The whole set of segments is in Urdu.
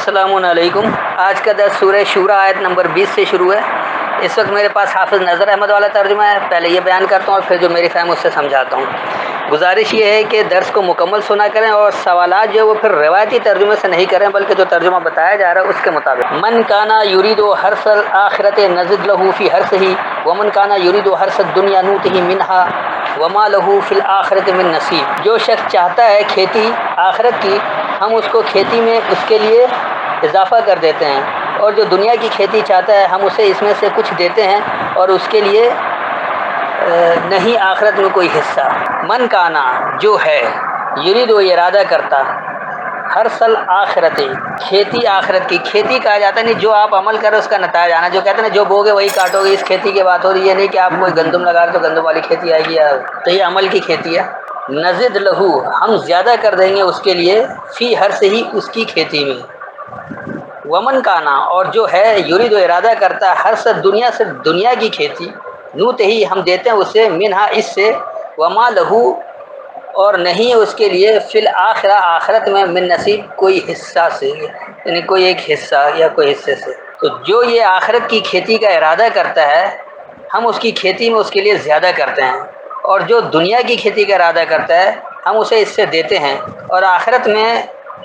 السلام علیکم۔ آج کا درس سورہ شورا آیت نمبر 20 سے شروع ہے۔ اس وقت میرے پاس حافظ نظر احمد والا ترجمہ ہے، پہلے یہ بیان کرتا ہوں اور پھر جو میری فہم اس سے سمجھاتا ہوں۔ گزارش یہ ہے کہ درس کو مکمل سنا کریں اور سوالات جو وہ پھر روایتی ترجمے سے نہیں کریں بلکہ جو ترجمہ بتایا جا رہا ہے اس کے مطابق۔ من کانا یرید حرث الآخرۃ نزد لہ فی حرثہ ومن کانا یرید حرث الدنیا نؤتہ منہا وما لہ فی الآخرۃ من نصیب۔ جو شخص چاہتا ہے کھیتی آخرت کی، ہم اس کو کھیتی میں اس کے لیے اضافہ کر دیتے ہیں، اور جو دنیا کی کھیتی چاہتا ہے ہم اسے اس میں سے کچھ دیتے ہیں اور اس کے لیے نہیں آخرت میں کوئی حصہ۔ من کانا جو ہے، یرید و ارادہ کرتا، حرث الآخرت کھیتی آخرت کی، کھیتی کہا جاتا ہے نہیں جو آپ عمل کرو اس کا نتائج آنا، جو کہتے ہیں جو بوگے وہی کاٹو گے، اس کھیتی کی بات ہو رہی ہے، نہیں کہ آپ کوئی گندم لگا رہے تو گندم والی کھیتی آئے گی، تو یہ عمل کی کھیتی ہے۔ نزد لہو ہم زیادہ کر دیں گے اس کے لیے، فی ہر سے ہی اس کی کھیتی میں۔ ومن کانا اور جو ہے، یرید و ارادہ کرتا ہر سے دنیا سے دنیا کی کھیتی، نوت ہی ہم دیتے ہیں اسے، منہا اس سے، وما لہو اور نہیں اس کے لیے، فی الآخرہ آخرت میں، من نصیب کوئی حصہ سے، یعنی کوئی ایک حصہ یا کوئی حصے سے۔ تو جو یہ آخرت کی کھیتی کا ارادہ کرتا ہے ہم اس کی کھیتی میں اس کے لیے زیادہ کرتے ہیں، اور جو دنیا کی کھیتی کا ارادہ کرتا ہے ہم اسے اس سے دیتے ہیں، اور آخرت میں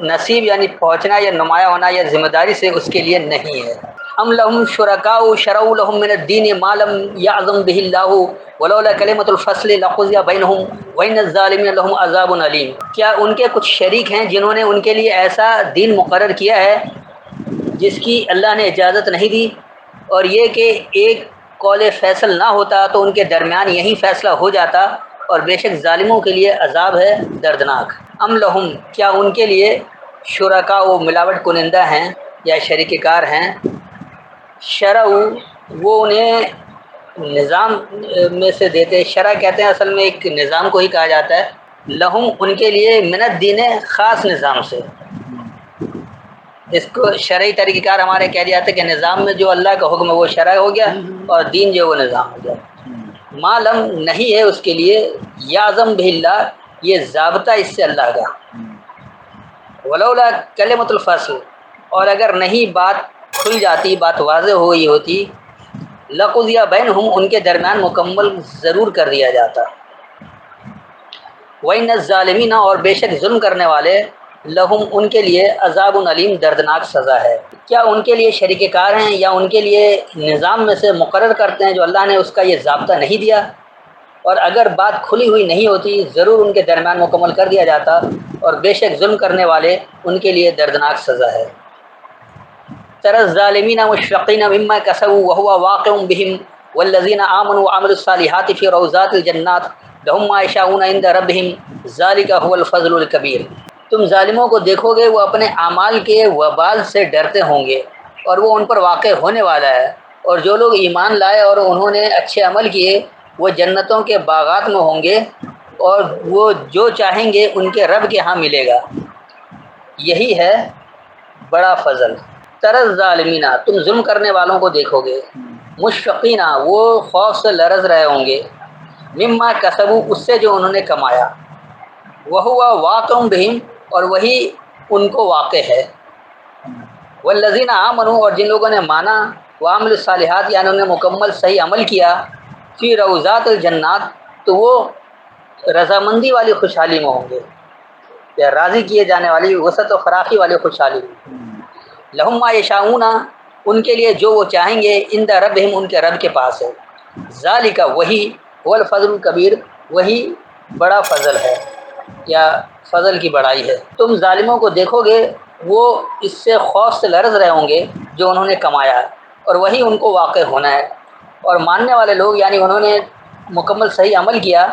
نصیب یعنی پہنچنا یا نمایاں ہونا یا ذمہ داری سے اس کے لیے نہیں ہے۔ ام لہم شرکاء شرعوا لهم من الدین ما لم یعظم به اللہ ولولا کلمۃ الفصل لقضی بینہم وان الظالمین لهم عذاب علیم۔ کیا ان کے کچھ شریک ہیں جنہوں نے ان کے لیے ایسا دین مقرر کیا ہے جس کی اللہ نے اجازت نہیں دی، اور یہ کہ ایک قول فیصل نہ ہوتا تو ان کے درمیان یہی فیصلہ ہو جاتا، اور بے شک ظالموں کے لیے عذاب ہے دردناک۔ ام لہم کیا ان کے لیے، شرکاء وہ ملاوٹ کنندہ ہیں یا شریک کار ہیں، شرع وہ انہیں نظام میں سے دیتے، شرع کہتے ہیں اصل میں ایک نظام کو ہی کہا جاتا ہے، لہم ان کے لیے، من الدین خاص نظام سے۔ اس کو شرعی طریقہ کار ہمارے کہہ دیا جاتا ہے کہ نظام میں جو اللہ کا حکم ہے وہ شرع ہو گیا، اور دین جو وہ نظام ہو گیا۔ معلوم نہیں ہے اس کے لیے، یعظم بہ اللہ یہ ضابطہ اس سے اللہ کا، ولولا کلمۃ الفصل اور اگر نہیں بات کھل جاتی، بات واضح ہوئی ہوتی، لقضی بینہم ان کے درمیان مکمل ضرور کر دیا جاتا۔ وَإِنَّ الظَّالِمِينَ اور بے شک ظلم کرنے والے، لہم ان کے لیے، عذاب علیم دردناک سزا ہے۔ کیا ان کے لیے شریک کار ہیں یا ان کے لیے نظام میں سے مقرر کرتے ہیں جو اللہ نے اس کا یہ ضابطہ نہیں دیا، اور اگر بات کھلی ہوئی نہیں ہوتی ضرور ان کے درمیان مکمل کر دیا جاتا، اور بے شک ظلم کرنے والے ان کے لیے دردناک سزا ہے۔ تری الظالمین مشفقین مما کسبوا وهو واقع بهم والذین آمنوا وعملوا الصالحات فی روضات الجنات لهم ما یشاءون عند ربهم ذلک هو الفضل الکبیر۔ تم ظالموں کو دیکھو گے وہ اپنے اعمال کے وبال سے ڈرتے ہوں گے، اور وہ ان پر واقع ہونے والا ہے، اور جو لوگ ایمان لائے اور انہوں نے اچھے عمل کیے وہ جنتوں کے باغات میں ہوں گے، اور وہ جو چاہیں گے ان کے رب کے ہاں ملے گا، یہی ہے بڑا فضل۔ تری الظالمین تم ظلم کرنے والوں کو دیکھو گے، مشفقین وہ خوف سے لرز رہے ہوں گے، مما کسبوا اس سے جو انہوں نے کمایا، وہو واقع بہم اور وہی ان کو واقع ہے، والذین آمنوا اور جن لوگوں نے مانا، وعملوا الصالحات یعنی انہوں نے مکمل صحیح عمل کیا، فی روضات الجنات تو وہ رضامندی والی خوشحالی میں ہوں گے، یا راضی کیے جانے والی وسعت و فراخی والی خوشحالی میں۔ لہم ما یشاءون ان کے لیے جو وہ چاہیں گے، عند ربہم ان کے رب کے پاس ہے، ذالک وہی، هو الفضل الکبیر وہی بڑا فضل ہے یا فضل کی بڑائی ہے۔ تم ظالموں کو دیکھو گے وہ اس سے خوف سے لرز رہے ہوں گے جو انہوں نے کمایا ہے، اور وہی ان کو واقع ہونا ہے، اور ماننے والے لوگ یعنی انہوں نے مکمل صحیح عمل کیا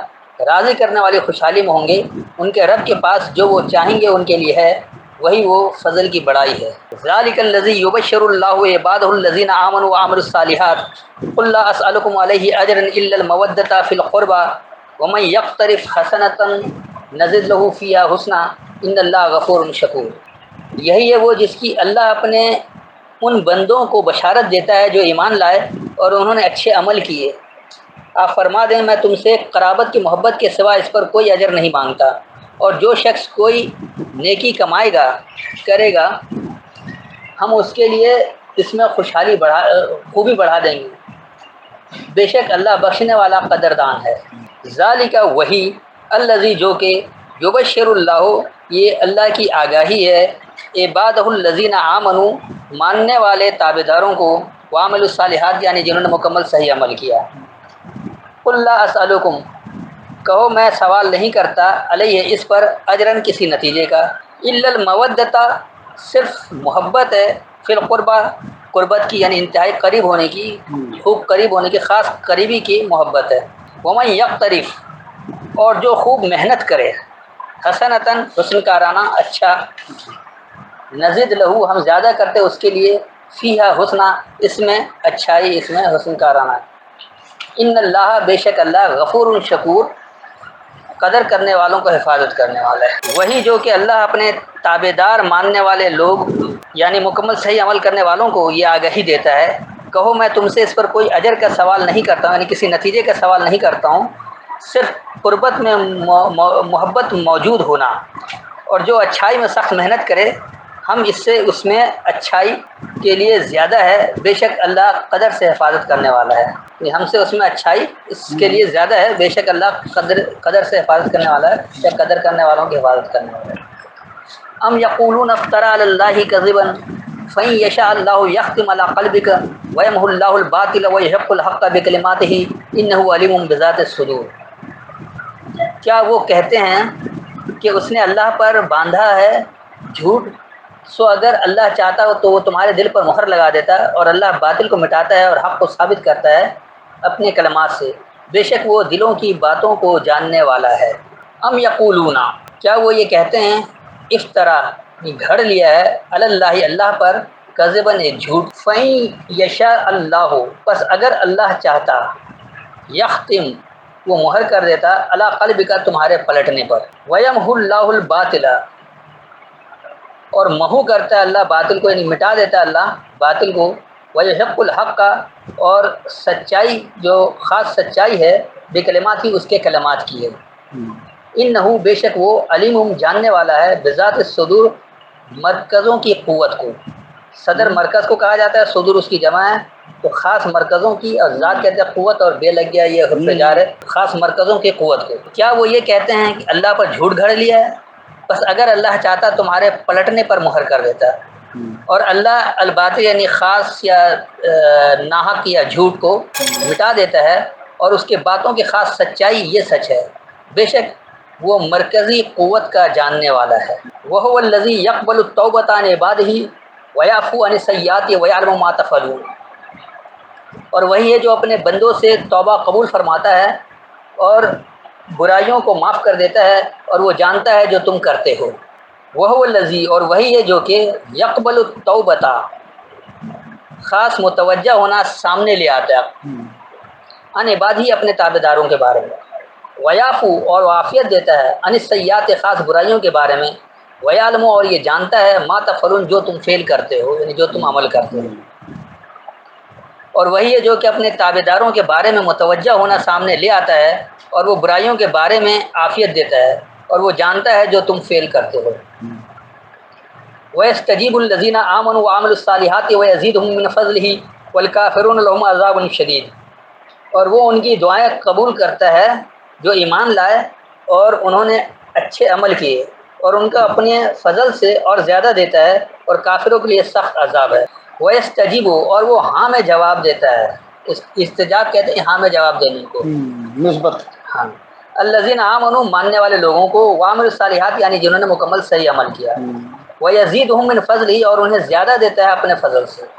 راضی کرنے والی خوشحالی میں ہوں گے، ان کے رب کے پاس جو وہ چاہیں گے ان کے لیے ہے، وہی وہ فضل کی بڑائی ہے۔ ذالک الذی یبشر اللہ عبادہ الذین آمنوا وعملوا الصالحات قل لا اسألکم علیہ اجرا الا المودۃ فی القربى ومن یقترف حسنۃ نزد لہ فیہا حسنا ان اللہ غفور شکور۔ یہی ہے وہ جس کی اللہ اپنے ان بندوں کو بشارت دیتا ہے جو ایمان لائے اور انہوں نے اچھے عمل کیے۔ آپ فرما دیں میں تم سے قرابت کی محبت کے سوا اس پر کوئی اجر نہیں مانگتا، اور جو شخص کوئی نیکی کمائے گا کرے گا ہم اس کے لیے اس میں خوبی بڑھا دیں گے. بے شک اللہ بخشنے والا قدردان ہے. ذالک وہی الذی جو کہ یبشر اللہ یہ اللہ کی آگاہی ہے عبادہ الذین آمنوا ماننے والے تابع داروں کو وعملوا الصالحات یعنی جنہوں نے مکمل صحیح عمل کیا. قل لا اسألکم کہو میں سوال نہیں کرتا علیہ اس پر اجرن کسی نتیجے کا الا المودۃ صرف محبت ہے فی القربہ قربت کی یعنی انتہائی قریب ہونے کی خوب قریب ہونے کی خاص قریبی کی محبت ہے. ومن یقترف اور جو خوب محنت کرے حسنتاً حسن کارانہ اچھا نزد لہو ہم زیادہ کرتے اس کے لیے فیہا حسنہ اس میں اچھائی اس میں حسن کارانہ. ان اللہ بے شک اللہ غفور شکور قدر کرنے والوں کو حفاظت کرنے والا ہے. وہی جو کہ اللہ اپنے تابع دار ماننے والے لوگ یعنی مکمل صحیح عمل کرنے والوں کو یہ آگاہی دیتا ہے کہو میں تم سے اس پر کوئی اجر کا سوال نہیں کرتا ہوں یعنی کسی نتیجے کا سوال نہیں کرتا ہوں صرف قربت میں محبت موجود ہونا اور جو اچھائی میں سخت محنت کرے ہم اس میں اچھائی کے لیے زیادہ ہے. بے شک اللہ قدر سے حفاظت کرنے والا ہے ہم سے اس میں اچھائی اس کے لیے زیادہ ہے. بے شک اللہ قدر سے حفاظت کرنے والا ہے یا قدر کرنے والوں کی حفاظت کرنے والا ہے. ام یقولون افترى علی اللہ کذبا فإن یشاء اللہ یختم علی قلبک ویمحو اللہ الباطل ویحق الحق بکلماتہ انہ علیم بذات الصدور. کیا وہ کہتے ہیں کہ اس نے اللہ پر باندھا ہے جھوٹ سو اگر اللہ چاہتا ہو تو وہ تمہارے دل پر مہر لگا دیتا ہے اور اللہ باطل کو مٹاتا ہے اور حق کو ثابت کرتا ہے اپنے کلمات سے. بے شک وہ دلوں کی باتوں کو جاننے والا ہے. ام یقولون کیا وہ یہ کہتے ہیں افطرا گھڑ لیا ہے علی اللہ اللہ پر کذباً ایک جھوٹ فَإِن یشاء اللہ پس اگر اللہ چاہتا یختم وہ مہر کر دیتا علی قلبک تمہارے پلٹنے پر ویمحو اللہ الباطل اور محو کرتا ہے اللہ باطل کو یعنی مٹا دیتا ہے اللہ باطل کو ویحق الحق کا اور سچائی جو خاص سچائی ہے بکلمات ہی اس کے کلمات کی ہے. انہو بے شک وہ علیم جاننے والا ہے بذات الصدور مرکزوں کی قوت کو. صدر مرکز کو کہا جاتا ہے صدور اس کی جمع ہے تو خاص مرکزوں کی اور ذات کہتے ہیں قوت اور بے لگ گیا یہ حرف جار ہے خاص مرکزوں کی قوت کو. کیا وہ یہ کہتے ہیں کہ اللہ پر جھوٹ گھڑ لیا ہے بس اگر اللہ چاہتا تمہارے پلٹنے پر مہر کر دیتا اور اللہ الباطل یعنی خاص یا ناحق یا جھوٹ کو مٹا دیتا ہے اور اس کے باتوں کی خاص سچائی یہ سچ ہے. بے شک وہ مرکزی قوت کا جاننے والا ہے. وَهُوَ الَّذِي يَقْبَلُ التَّوْبَةَ عَنْ عِبَادِهِ وَيَعْفُو عَنِ السَّيِّئَاتِ وَيَعْلَمُ مَا تَفْعَلُونَ. اور وہی ہے جو اپنے بندوں سے توبہ قبول فرماتا ہے اور برائیوں کو معاف کر دیتا ہے اور وہ جانتا ہے جو تم کرتے ہو. وَهُوَ الَّذِي اور وہی ہے جو کہ يَقْبَلُ التَّوْبَةَ خاص متوجہ ہونا سامنے لے آتا ہے عن عبادی اپنے تابع داروں کے بارے میں. ویافو اور عافیت دیتا ہے عن السیئات خاص برائیوں کے بارے میں. ویعلم اور یہ جانتا ہے ما تفعلون جو تم فعل کرتے ہو یعنی جو تم عمل کرتے ہو. اور وہی ہے جو کہ اپنے تابع داروں کے بارے میں متوجہ ہونا سامنے لے آتا ہے اور وہ برائیوں کے بارے میں عافیت دیتا ہے اور وہ جانتا ہے جو تم فعل کرتے ہو. وَيَسْتَجِيبُ الَّذِينَ آمَنُوا وَعَمِلُوا الصَّالِحَاتِ وَيَزِيدُهُم مِّن فَضْلِهِ وَالْكَافِرُونَ لَهُمْ عَذَابٌ شَدِيدٌ. اور وہ ان کی دعائیں قبول کرتا ہے جو ایمان لائے اور انہوں نے اچھے عمل کیے اور ان کا اپنے فضل سے اور زیادہ دیتا ہے اور کافروں کے لیے سخت عذاب ہے. وَيَسْتَجِيبُ اور وہ ہاں میں جواب دیتا ہے. استجاب کہتے ہیں ہاں میں جواب دینے کو مثبت. ہاں الذین آمنوا ماننے والے لوگوں کو وعملوا الصالحات یعنی جنہوں نے مکمل صحیح عمل کیا. وَيَزِيدُهُم مِّن فَضْلِهِ اور انہیں زیادہ دیتا ہے اپنے فضل سے.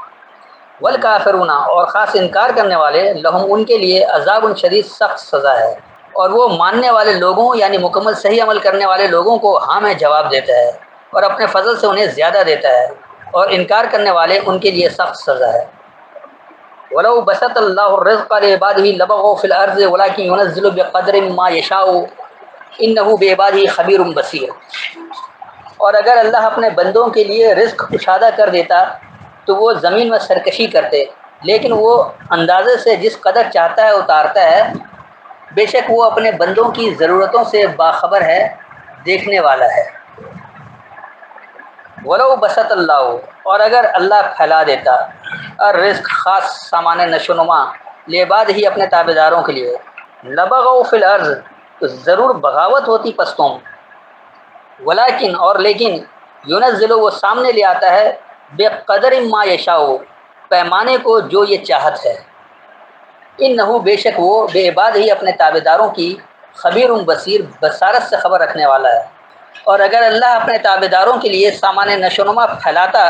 والکافرون اور خاص انکار کرنے والے لہم ان کے لیے عذاب شدید سخت سزا ہے. اور وہ ماننے والے لوگوں یعنی مکمل صحیح عمل کرنے والے لوگوں کو ہاں میں جواب دیتا ہے اور اپنے فضل سے انہیں زیادہ دیتا ہے اور انکار کرنے والے ان کے لیے سخت سزا ہے. وَلَوْ بَسَطَ اللَّهُ الرِّزْقَ لِعِبَادِهِ لَبَغَوْا فِي الْأَرْضِ وَلَٰكِن يُنَزِّلُ بِقَدْرٍ مَّا يَشَاءُ إِنَّهُ بِعِبَادِهِ خَبِيرٌ بَصِيرٌ. اور اگر اللہ اپنے بندوں کے لیے رزق کشادہ کر دیتا تو وہ زمین میں سرکشی کرتے لیکن وہ اندازے سے جس قدر چاہتا ہے اتارتا ہے. بے شک وہ اپنے بندوں کی ضرورتوں سے باخبر ہے دیکھنے والا ہے. ولو بسط اللہ، اور اگر اللہ پھیلا دیتا الرزق خاص سامان نشو و نما لعباد ہی اپنے تابع داروں کے لیے، لبغوا فی الارض، تو ضرور بغاوت ہوتی پستوں میں، ولیکن اور لیکن ینزل وہ سامنے لے آتا ہے بے قدر ما یشاء، پیمانے کو جو یہ چاہت ہے، انہ بے شک وہ بے عباد ہی اپنے تابع داروں کی خبیر بصیر، بصارت سے خبر رکھنے والا ہے۔ اور اگر اللہ اپنے تابع داروں کے لیے سامان نشو و نما پھیلاتا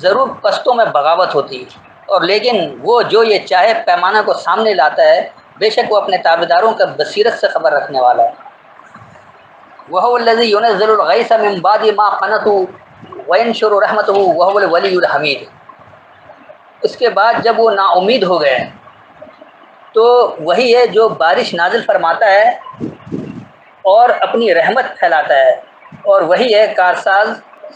ضرور پستوں میں بغاوت ہوتی، اور لیکن وہ جو یہ چاہے پیمانہ کو سامنے لاتا ہے، بے شک وہ اپنے تابع داروں کا بصیرت سے خبر رکھنے والا ہے۔ وَهُوَ الَّذِي يُنَزِّلُ الْغَيْثَ مِن بَعْدِ مَا قَنَطُوا وَيَنشُرُ رَحْمَتَهُ وَهُوَ الْوَلِيُّ الْحَمِيدُ، اس کے بعد جب وہ نا امید ہو گئے تو وہی ہے جو بارش نازل فرماتا ہے اور اپنی رحمت پھیلاتا ہے، اور وہی ہے کارساز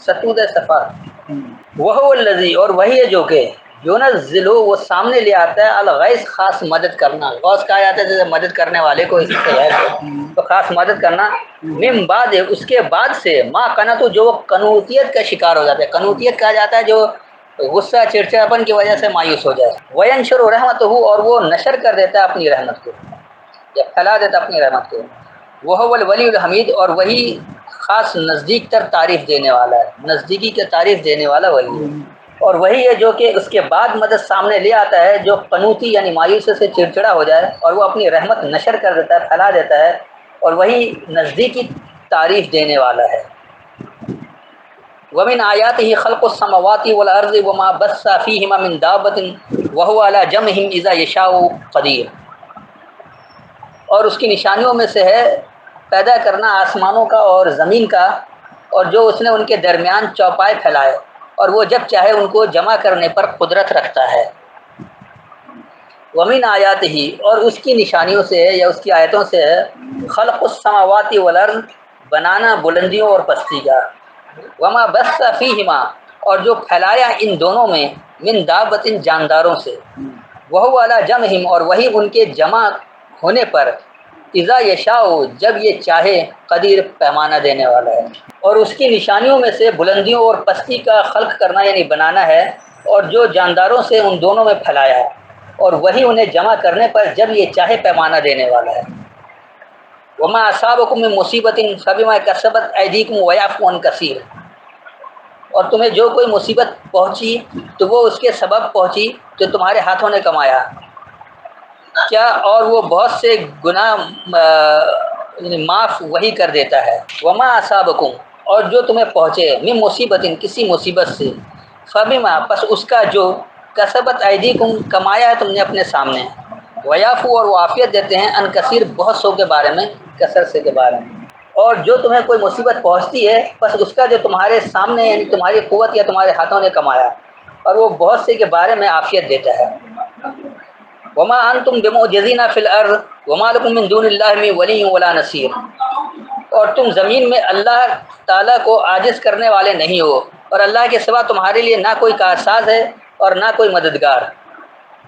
ستود صفا۔ وَهُوَ الَّذِي، اور وہی ہے جو کہ يُنَزِّلُ وہ سامنے لے آتا ہے الغیث خاص مدد کرنا، غوث کہا جاتا ہے جیسے مدد کرنے والے کو، اسی سے ہے تو خاص مدد کرنا، من بعد اس کے بعد سے، ما قنطوا جو قنوطیت کا شکار ہو جاتا ہے، قنوطیت کہا جاتا ہے جو غصہ چڑچڑاپن کی وجہ سے مایوس ہو جائے، وینشر رحمتہ، اور وہ نشر کر دیتا ہے اپنی رحمت کو یا پھیلا دیتا اپنی رحمت کو، وہ الولی الحمید، اور وہی خاص نزدیک تر تعریف دینے والا ہے، نزدیکی کے تعریف دینے والا وہی ہے، اور وہی ہے جو کہ اس کے بعد مدد سامنے لے آتا ہے جو قنوطی یعنی مایوسی سے چڑچڑا ہو جائے، اور وہ اپنی رحمت نشر کر دیتا ہے، پھیلا دیتا ہے، اور وہی نزدیکی تعریف دینے والا ہے۔ ومن آیاتہ خلق السماوات والارض وما بث فیہما من دابۃ وہو علی جمعہم اذا یشاء قدیر، اور اس کی نشانیوں میں سے ہے پیدا کرنا آسمانوں کا اور زمین کا، اور جو اس نے ان کے درمیان چوپائے پھیلائے، اور وہ جب چاہے ان کو جمع کرنے پر قدرت رکھتا ہے۔ ومن آیات ہی، اور اس کی نشانیوں سے ہے یا اس کی آیتوں سے ہے خلق السماوات والارض، بنانا بلندیوں اور پستی کا، وما بث فیہما، اور جو پھیلایا ان دونوں میں من دابۃ جانداروں سے، وہو علی جمعہم، اور وہی ان کے جمع ہونے پر، اذا یشاء جب یہ چاہے، قدیر پیمانہ دینے والا ہے۔ اور اس کی نشانیوں میں سے بلندیوں اور پستی کا خلق کرنا یعنی بنانا ہے، اور جو جانداروں سے ان دونوں میں پھیلایا ہے، اور وہی انہیں جمع کرنے پر جب یہ چاہے پیمانہ دینے والا ہے۔ وما اصابکم من مصیبت فبما کسبت ایدیکم ویعفو عن کثیر، اور تمہیں جو کوئی مصیبت پہنچی تو وہ اس کے سبب پہنچی جو تمہارے ہاتھوں نے کمایا کیا، اور وہ بہت سے گناہ معاف وہی کر دیتا ہے۔ وما اصابکم، اور جو تمہیں پہنچے من مصیبت کسی مصیبت سے، فبما پس اس کا جو کسبت ایدیکم کمایا ہے تم نے اپنے سامنے، ویعفو اور وہ عافیت دیتے ہیں ان کثیر بہت سو کے بارے میں، کثرت سے کے بارے میں۔ اور جو تمہیں کوئی مصیبت پہنچتی ہے بس اس کا جو تمہارے سامنے یعنی تمہاری قوت یا تمہارے ہاتھوں نے کمایا، اور وہ بہت سے کے بارے میں عافیت دیتا ہے۔ وما انتم بمعجزین فی الارض وما لکم من دون اللہ من ولی ولا نصیر، اور تم زمین میں اللہ تعالیٰ کو عاجز کرنے والے نہیں ہو، اور اللہ کے سوا تمہارے لیے نہ کوئی کارساز ہے اور نہ کوئی مددگار۔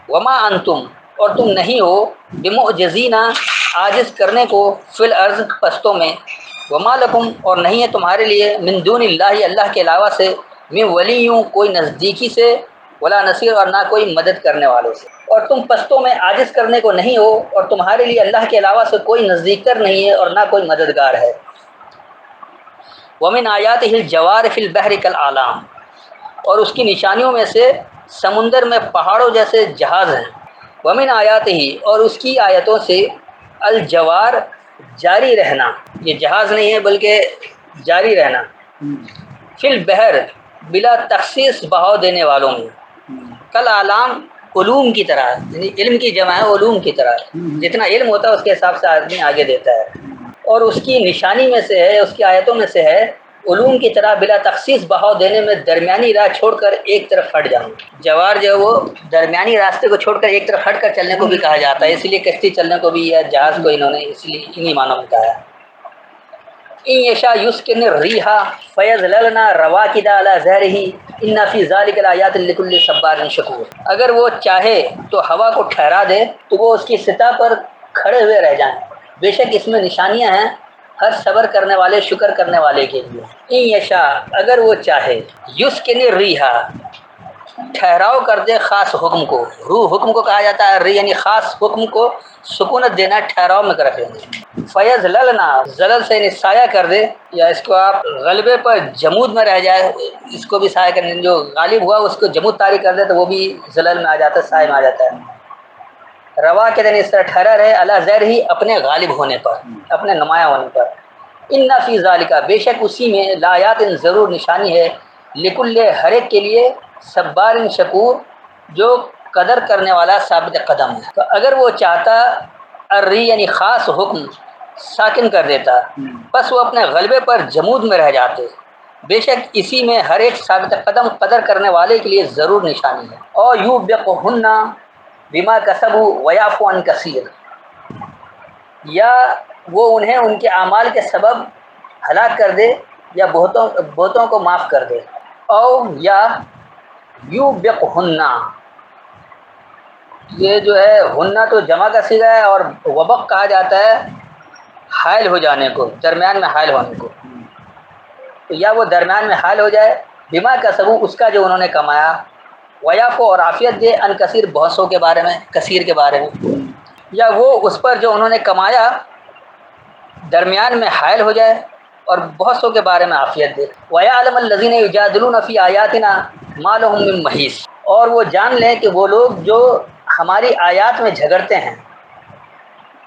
وما انتم، اور تم نہیں ہو بمعجزین عاجز کرنے کو، فی الارض پستوں میں، وما لکم، اور نہیں ہے تمہارے لیے من دون اللہ اللہ کے علاوہ سے، من ولیوں کوئی نزدیکی سے، ولا نصیر اور نہ کوئی مدد کرنے والوں سے، اور تم پستوں میں عاجز کرنے کو نہیں ہو، اور تمہارے لیے اللہ کے علاوہ سے کوئی نزدیک تر نہیں ہے اور نہ کوئی مددگار ہے۔ ومن آیاتہ الجوار فی البحر کالاعلام، اور اس کی نشانیوں میں سے سمندر میں پہاڑوں جیسے جہاز ہیں۔ ومن آیاتہ، اور اس کی آیتوں سے الجوار جاری رہنا، یہ جہاز نہیں ہے بلکہ جاری رہنا، فی البحر بلا تخصیص بہاؤ دینے والوں میں، کالاعلام علوم کی طرح، یعنی علم کی جمع ہے علوم کی طرح، جتنا علم ہوتا ہے اس کے حساب سے آدمی آگے دیتا ہے۔ اور اس کی نشانی میں سے ہے، اس کی آیتوں میں سے ہے علوم کی طرح بلا تخصیص بہاؤ دینے میں درمیانی راہ چھوڑ کر ایک طرف ہٹ جانا۔ جوار جو ہے وہ درمیانی راستے کو چھوڑ کر ایک طرف ہٹ کر چلنے کو بھی کہا جاتا ہے، اس لیے کشتی چلنے کو بھی یا جہاز کو انہوں نے اس لیے انہی معنوں میں کہا ہے۔ ان یشاء یسکن الریح فیظللن رواکد علی ظہرہ ان فی ذلک لآیات لکل صبار شکور، اگر وہ چاہے تو ہوا کو ٹھہرا دے تو وہ اس کی سطح پر کھڑے ہوئے رہ جائیں، بے شک اس میں نشانیاں ہیں ہر صبر کرنے والے شکر کرنے والے کے لیے. ان یشا اگر وہ چاہے یسکن الریحا ٹھہراؤ کر دے خاص حکم کو. روح حکم کو کہا جاتا ہے، ری یعنی خاص حکم کو سکونت دینا، ٹھہراؤ میں رکھ دینا. فیض للنا زلل سے یعنی سایہ کر دے، یا اس کو آپ غلبے پر جمود میں رہ جائے، اس کو بھی سایہ کرنے، جو غالب ہوا اس کو جمود طاری کر دے تو وہ بھی زلل میں آ جاتا ہے، سایہ میں آ جاتا ہے. روا کے دن اس طرح ٹھہرا رہے اللہ زیر ہی اپنے غالب ہونے پر، اپنے نمایاں ہونے پر. ان فی ذالک بے شک اسی میں لایات ضرور نشانی ہے، لکل ہر ایک کے لیے، صبار شکور جو قدر کرنے والا ثابت قدم ہے. تو اگر وہ چاہتا الری یعنی خاص حکم ساکن کر دیتا، بس وہ اپنے غلبے پر جمود میں رہ جاتے. بے شک اسی میں ہر ایک ثابت قدم قدر کرنے والے کے لیے ضرور نشانی ہے. اور یو بقہن بما کسبوا ویعفو عن کثیر، یا وہ انہیں ان کے اعمال کے سبب ہلاک کر دے یا بہتوں کو معاف کر دے. او یا یو بقہن، یہ جو ہے ہننا تو جمع کا صیغہ ہے، اور وبق کہا جاتا ہے حائل ہو جانے کو، درمیان میں حائل ہونے کو. تو یا وہ درمیان میں حائل ہو جائے، بما کسبوا اس کا جو انہوں نے کمایا، ویعفو اور عافیت دے ان کثیر بہت سو کے بارے میں، کثیر کے بارے میں. یا وہ اس پر جو انہوں نے کمایا درمیان میں حائل ہو جائے اور بہت سو کے بارے میں عافیت دے. وَيَعْلَمَ الَّذِينَ يُجَادِلُونَ فِي آيَاتِنَا مَا لَهُم مِّن مَّحِيصٍ، اور وہ جان لیں کہ وہ لوگ جو ہماری آیات میں جھگڑتے ہیں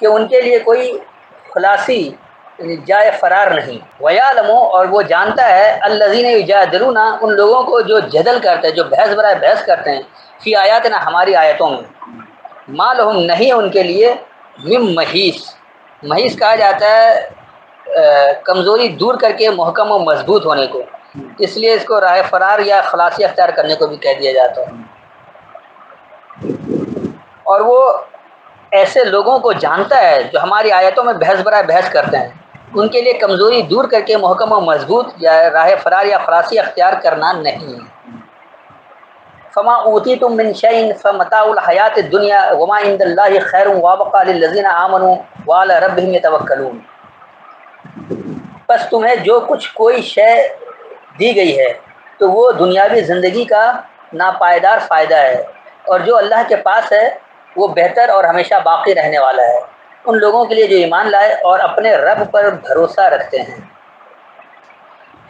کہ ان کے لیے کوئی خلاصی جائے فرار نہیں. وَيَعْلَمُ اور وہ جانتا ہے الَّذِينَ يُجَادِلُونَ ان لوگوں کو جو جدل کرتے ہیں، جو بحث برائے بحث کرتے ہیں، فی آیاتنا ہماری آیتوں میں، ما لہم نہیں ان کے لیے، من محیص، محیص کہا جاتا ہے کمزوری دور کر کے محکم و مضبوط ہونے کو، اس لیے اس کو راہ فرار یا خلاصی اختیار کرنے کو بھی کہہ دیا جاتا ہے. اور وہ ایسے لوگوں کو جانتا ہے جو ہماری آیتوں میں بحث برائے بحث کرتے ہیں، ان کے لیے کمزوری دور کر کے محکم و مضبوط یا راہ فرار یا خلاصی اختیار کرنا نہیں ہے. فما اوتیتم من شیء فمتاع الحیات الدنیا وما عند اللہ خیر وابقى للذین آمنوا وعلی ربهم یتوکلون. پس تمہیں جو کچھ کوئی شے دی گئی ہے تو وہ دنیاوی زندگی کا ناپائیدار فائدہ ہے، اور جو اللہ کے پاس ہے وہ بہتر اور ہمیشہ باقی رہنے والا ہے ان لوگوں کے لیے جو ایمان لائے اور اپنے رب پر بھروسہ رکھتے ہیں.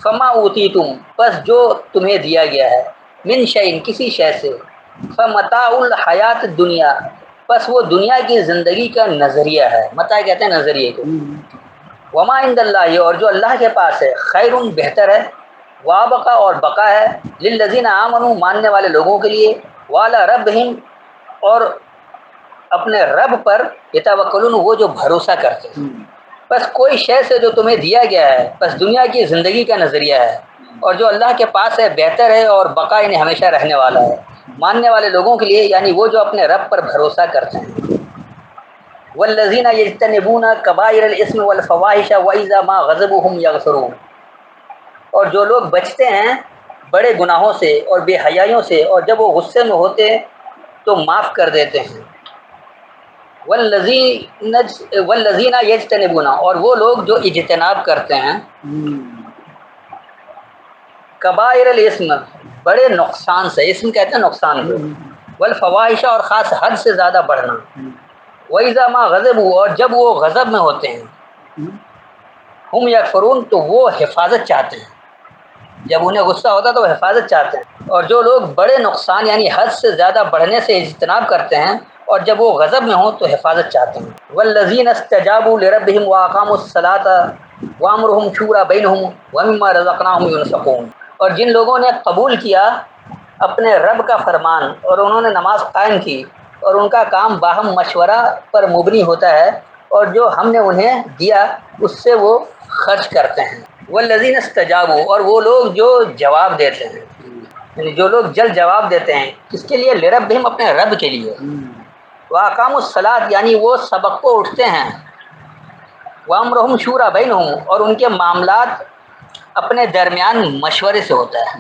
فما اوتیتم پس جو تمہیں دیا گیا ہے، من شیء کسی شے سے، فمتاع الحیات الدنیا پس وہ دنیا کی زندگی کا نظریہ ہے. متاع کہتے ہیں نظریے کو. وما عند اللہ اور جو اللہ کے پاس ہے، خیر بہتر ہے، وابقا اور بقا ہے، للذین آمنوا ماننے والے لوگوں کے لیے، وعلی ربہم اور اپنے رب پر، یتوکلون وہ جو بھروسہ کرتے ہیں. بس کوئی شے سے جو تمہیں دیا گیا ہے بس دنیا کی زندگی کا نظریہ ہے، اور جو اللہ کے پاس ہے بہتر ہے اور بقا یعنی ہمیشہ رہنے والا ہے ماننے والے لوگوں کے لیے، یعنی وہ جو اپنے رب پر بھروسہ کرتے ہیں. والذین یجتنبون کبائر الاثم والفواحش واذا ما غضبوا هم یغفرون، اور جو لوگ بچتے ہیں بڑے گناہوں سے اور بے حیائیوں سے، اور جب وہ غصے میں ہوتے تو معاف کر دیتے ہیں. والذین یجتنبون اور وہ لوگ جو اجتناب کرتے ہیں، کبائر الاسم بڑے نقصان سے، اسم کہتے ہیں نقصان کو، والفواحش اور خاص حد سے زیادہ بڑھنا، وَإِذَا مَا غَضِبُوا اور جب وہ غضب میں ہوتے ہیں، ہم یغفرون تو وہ حفاظت چاہتے ہیں، جب انہیں غصہ ہوتا تو وہ حفاظت چاہتے ہیں. اور جو لوگ بڑے نقصان یعنی حد سے زیادہ بڑھنے سے اجتناب کرتے ہیں اور جب وہ غضب میں ہوں تو حفاظت چاہتے ہیں. والذین استجابوا لربهم واقاموا الصلاة وامرهم شورى بینهم ومما رزقناهم ينفقون، اور جن لوگوں نے قبول کیا اپنے رب کا فرمان اور انہوں نے نماز قائم کی اور ان کا کام باہم مشورہ پر مبنی ہوتا ہے، اور جو ہم نے انہیں دیا اس سے وہ خرچ کرتے ہیں. والذین استجابوا اور وہ لوگ جو جواب دیتے ہیں، یعنی جو لوگ جلد جواب دیتے ہیں، کس کے لیے؟ لربہم اپنے رب کے لیے. واقاموا الصلاۃ یعنی وہ سبق کو اٹھتے ہیں، وامرہم شورى بینہم اور ان کے معاملات اپنے درمیان مشورے سے ہوتا ہے.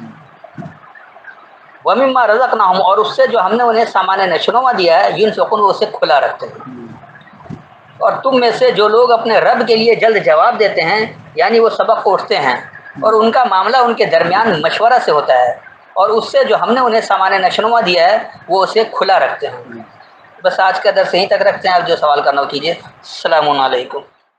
ومما رزقناہم اور اس سے جو ہم نے انہیں سامان نشوونما دیا ہے، ينفقون وہ اسے کھلا رکھتے ہیں. اور تم میں سے جو لوگ اپنے رب کے لیے جلد جواب دیتے ہیں، یعنی وہ سبق کو اٹھتے ہیں اور ان کا معاملہ ان کے درمیان مشورہ سے ہوتا ہے، اور اس سے جو ہم نے انہیں سامان نشوونما دیا ہے وہ اسے کھلا رکھتے ہیں۔ بس آج کا درس یہیں تک رکھتے ہیں، آپ جو سوال کرنا ہو کیجیے۔ السلام علیکم۔